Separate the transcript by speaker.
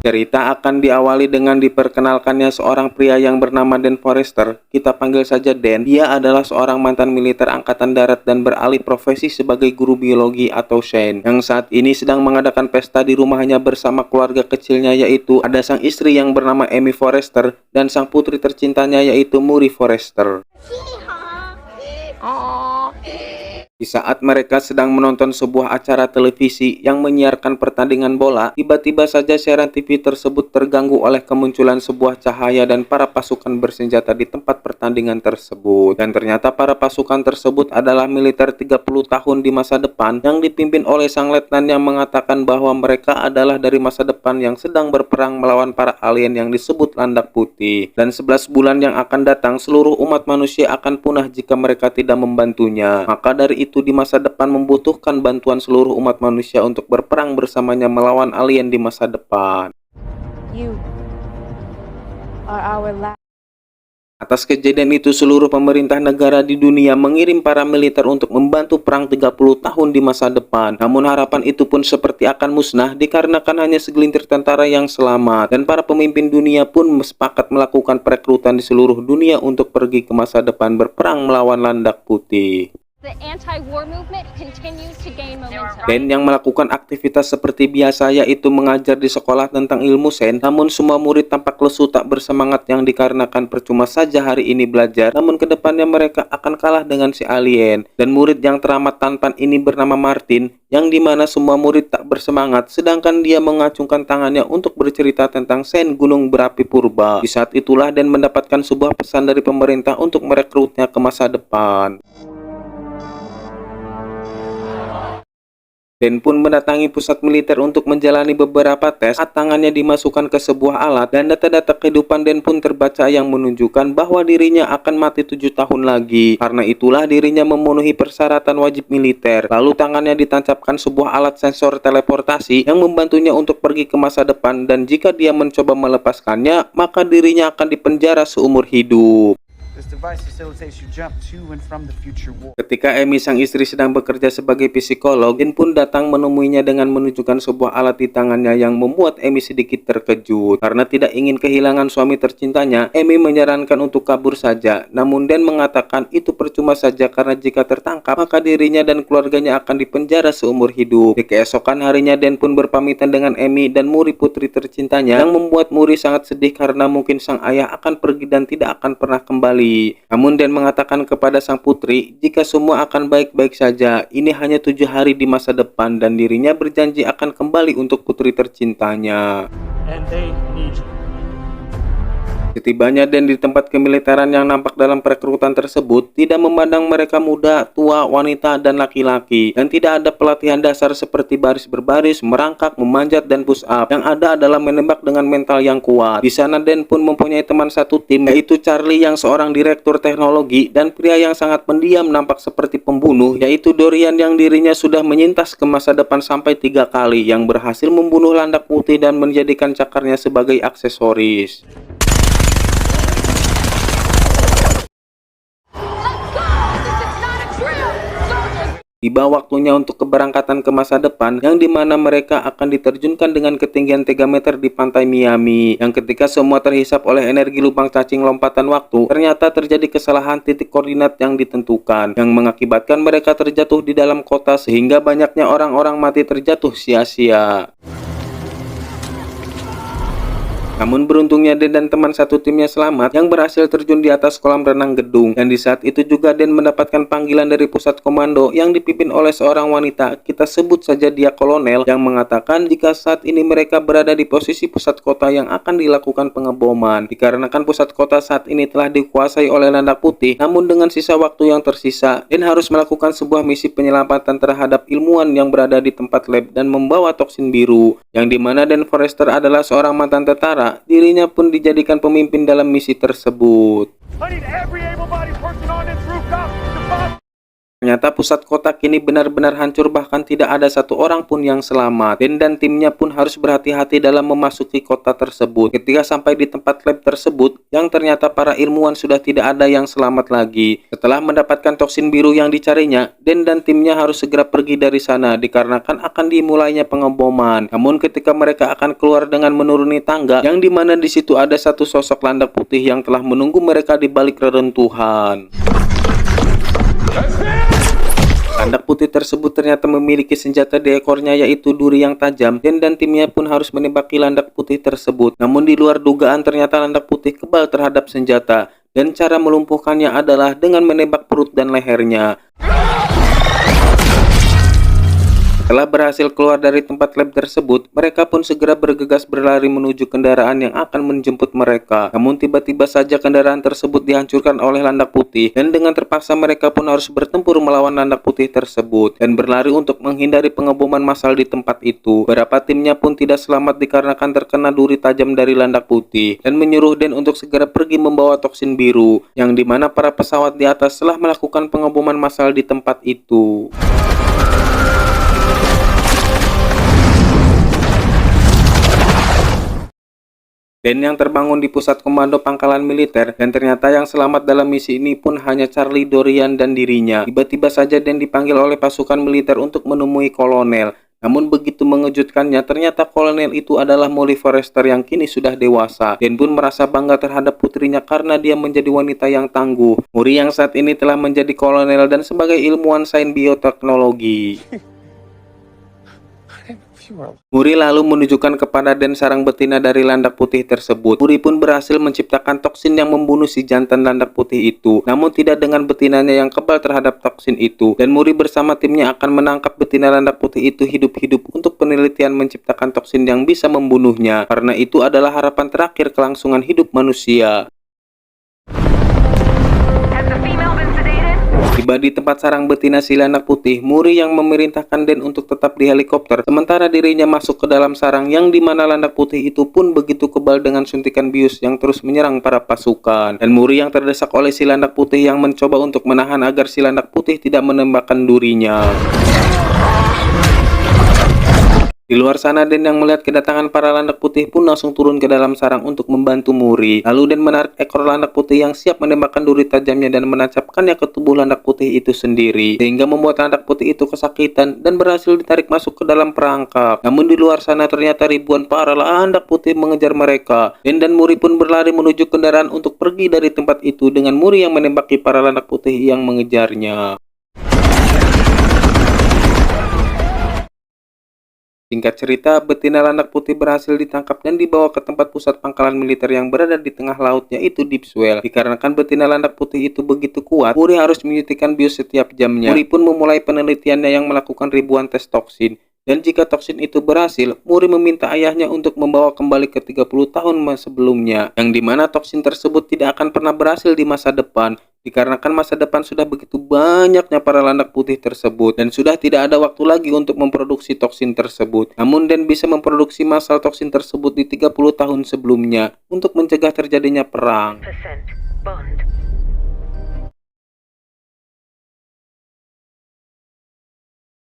Speaker 1: Cerita akan diawali dengan diperkenalkannya seorang pria yang bernama Dan Forrester. Kita panggil saja Dan. Dia adalah seorang mantan militer angkatan darat dan beralih profesi sebagai guru biologi atau sains, yang saat ini sedang mengadakan pesta di rumahnya bersama keluarga kecilnya, yaitu ada sang istri yang bernama Amy Forrester dan sang putri tercintanya yaitu Murray Forrester. Di saat mereka sedang menonton sebuah acara televisi yang menyiarkan pertandingan bola, tiba-tiba saja siaran TV tersebut terganggu oleh kemunculan sebuah cahaya dan para pasukan bersenjata di tempat pertandingan tersebut. Dan ternyata para pasukan tersebut adalah militer 30 tahun di masa depan yang dipimpin oleh sang letnan yang mengatakan bahwa mereka adalah dari masa depan yang sedang berperang melawan para alien yang disebut landak putih. Dan 11 bulan yang akan datang, seluruh umat manusia akan punah jika mereka tidak membantunya. Maka dari itu di masa depan membutuhkan bantuan seluruh umat manusia untuk berperang bersamanya melawan alien di masa depan. Atas kejadian itu, seluruh pemerintah negara di dunia mengirim para militer untuk membantu perang 30 tahun di masa depan. Namun harapan itu pun seperti akan musnah dikarenakan hanya segelintir tentara yang selamat. Dan para pemimpin dunia pun sepakat melakukan perekrutan di seluruh dunia untuk pergi ke masa depan berperang melawan landak putih. Dan yang melakukan aktivitas seperti biasa, yaitu mengajar di sekolah tentang ilmu sains. Namun semua murid tampak lesu tak bersemangat yang dikarenakan percuma saja hari ini belajar, namun kedepannya mereka akan kalah dengan si alien. Dan murid yang teramat tampan ini bernama Martin, yang dimana semua murid tak bersemangat, sedangkan dia mengacungkan tangannya untuk bercerita tentang sains gunung berapi purba. Di saat itulah Dan mendapatkan sebuah pesan dari pemerintah untuk merekrutnya ke masa depan. Dan pun mendatangi pusat militer untuk menjalani beberapa tes. Saat tangannya dimasukkan ke sebuah alat dan data-data kehidupan Dan pun terbaca yang menunjukkan bahwa dirinya akan mati 7 tahun lagi. Karena itulah dirinya memenuhi persyaratan wajib militer. Lalu tangannya ditancapkan sebuah alat sensor teleportasi yang membantunya untuk pergi ke masa depan, dan jika dia mencoba melepaskannya, maka dirinya akan dipenjara seumur hidup. Ketika Amy sang istri sedang bekerja sebagai psikolog, Dan pun datang menemuinya dengan menunjukkan sebuah alat di tangannya yang membuat Amy sedikit terkejut. Karena tidak ingin kehilangan suami tercintanya, Amy menyarankan untuk kabur saja. Namun Dan mengatakan itu percuma saja karena jika tertangkap maka dirinya dan keluarganya akan dipenjara seumur hidup. Di keesokan harinya Dan pun berpamitan dengan Amy dan Murray putri tercintanya, yang membuat Murray sangat sedih karena mungkin sang ayah akan pergi dan tidak akan pernah kembali. Namun Dan mengatakan kepada sang putri jika semua akan baik-baik saja, ini hanya 7 hari di masa depan, dan dirinya berjanji akan kembali untuk putri tercintanya. Setibanya Dan di tempat kemiliteran yang nampak dalam perekrutan tersebut, tidak memandang mereka muda, tua, wanita, dan laki-laki. Dan tidak ada pelatihan dasar seperti baris berbaris, merangkak, memanjat, dan push up. Yang ada adalah menembak dengan mental yang kuat. Di sana Dan pun mempunyai teman satu tim, yaitu Charlie yang seorang direktur teknologi, dan pria yang sangat pendiam nampak seperti pembunuh, yaitu Dorian yang dirinya sudah menyintas ke masa depan sampai 3 kali, yang berhasil membunuh landak putih dan menjadikan cakarnya sebagai aksesoris. Tiba waktunya untuk keberangkatan ke masa depan, yang dimana mereka akan diterjunkan dengan ketinggian 3 meter di pantai Miami. Yang ketika semua terhisap oleh energi lubang cacing lompatan waktu, ternyata terjadi kesalahan titik koordinat yang ditentukan, yang mengakibatkan mereka terjatuh di dalam kota sehingga banyaknya orang-orang mati terjatuh sia-sia. Namun beruntungnya Dan dan teman satu timnya selamat, yang berhasil terjun di atas kolam renang gedung. Dan di saat itu juga Dan mendapatkan panggilan dari pusat komando yang dipimpin oleh seorang wanita, kita sebut saja dia kolonel, yang mengatakan jika saat ini mereka berada di posisi pusat kota yang akan dilakukan pengeboman. Dikarenakan pusat kota saat ini telah dikuasai oleh landak putih, namun dengan sisa waktu yang tersisa, Dan harus melakukan sebuah misi penyelamatan terhadap ilmuwan yang berada di tempat lab dan membawa toksin biru, yang dimana Dan Forrester adalah seorang mantan tentara. Dirinya pun dijadikan pemimpin dalam misi tersebut. Ternyata pusat kota kini benar-benar hancur, bahkan tidak ada satu orang pun yang selamat. Den dan timnya pun harus berhati-hati dalam memasuki kota tersebut. Ketika sampai di tempat lab tersebut, yang ternyata para ilmuwan sudah tidak ada yang selamat lagi. Setelah mendapatkan toksin biru yang dicarinya, Den dan timnya harus segera pergi dari sana dikarenakan akan dimulainya pengeboman. Namun ketika mereka akan keluar dengan menuruni tangga, yang dimana di situ ada satu sosok landak putih yang telah menunggu mereka di balik reruntuhan. Landak putih tersebut ternyata memiliki senjata di ekornya, yaitu duri yang tajam. Den dan timnya pun harus menembaki landak putih tersebut. Namun di luar dugaan ternyata landak putih kebal terhadap senjata. Dan cara melumpuhkannya adalah dengan menembak perut dan lehernya. Setelah berhasil keluar dari tempat lab tersebut, mereka pun segera bergegas berlari menuju kendaraan yang akan menjemput mereka. Namun tiba-tiba saja kendaraan tersebut dihancurkan oleh landak putih, dan dengan terpaksa mereka pun harus bertempur melawan landak putih tersebut dan berlari untuk menghindari pengeboman massal di tempat itu. Beberapa timnya pun tidak selamat dikarenakan terkena duri tajam dari landak putih, dan menyuruh Den untuk segera pergi membawa toksin biru, yang dimana para pesawat di atas telah melakukan pengeboman massal di tempat itu. Den yang terbangun di pusat komando pangkalan militer, dan ternyata yang selamat dalam misi ini pun hanya Charlie, Dorian, dan dirinya. Tiba-tiba saja Den dipanggil oleh pasukan militer untuk menemui kolonel. Namun begitu mengejutkannya, ternyata kolonel itu adalah Molly Forrester yang kini sudah dewasa. Den pun merasa bangga terhadap putrinya karena dia menjadi wanita yang tangguh. Muri yang saat ini telah menjadi kolonel dan sebagai ilmuwan sains bioteknologi. Muri lalu menunjukkan kepada Den sarang betina dari landak putih tersebut. Muri pun berhasil menciptakan toksin yang membunuh si jantan landak putih itu, namun tidak dengan betinanya yang kebal terhadap toksin itu. Dan Muri bersama timnya akan menangkap betina landak putih itu hidup-hidup untuk penelitian menciptakan toksin yang bisa membunuhnya, karena itu adalah harapan terakhir kelangsungan hidup manusia. Tiba di tempat sarang betina si landak putih, Muri yang memerintahkan Den untuk tetap di helikopter, sementara dirinya masuk ke dalam sarang, yang dimana landak putih itu pun begitu kebal dengan suntikan bius yang terus menyerang para pasukan. Dan Muri yang terdesak oleh si landak putih yang mencoba untuk menahan agar si landak putih tidak menembakkan durinya. Di luar sana, Den yang melihat kedatangan para landak putih pun langsung turun ke dalam sarang untuk membantu Muri. Lalu Den menarik ekor landak putih yang siap menembakkan duri tajamnya dan menancapkannya ke tubuh landak putih itu sendiri, sehingga membuat landak putih itu kesakitan dan berhasil ditarik masuk ke dalam perangkap. Namun di luar sana ternyata ribuan para landak putih mengejar mereka. Den dan Muri pun berlari menuju kendaraan untuk pergi dari tempat itu dengan Muri yang menembaki para landak putih yang mengejarnya. Singkat cerita, betina landak putih berhasil ditangkap dan dibawa ke tempat pusat pangkalan militer yang berada di tengah laut, yaitu Deepswell. Dikarenakan betina landak putih itu begitu kuat, Muri harus menyuntikkan bius setiap jamnya. Muri pun memulai penelitiannya yang melakukan ribuan tes toksin. Dan jika toksin itu berhasil, Muri meminta ayahnya untuk membawa kembali ke 30 tahun sebelumnya, yang dimana toksin tersebut tidak akan pernah berhasil di masa depan, dikarenakan masa depan sudah begitu banyaknya para landak putih tersebut, dan sudah tidak ada waktu lagi untuk memproduksi toksin tersebut. Namun Den bisa memproduksi massal toksin tersebut di 30 tahun sebelumnya, untuk mencegah terjadinya perang.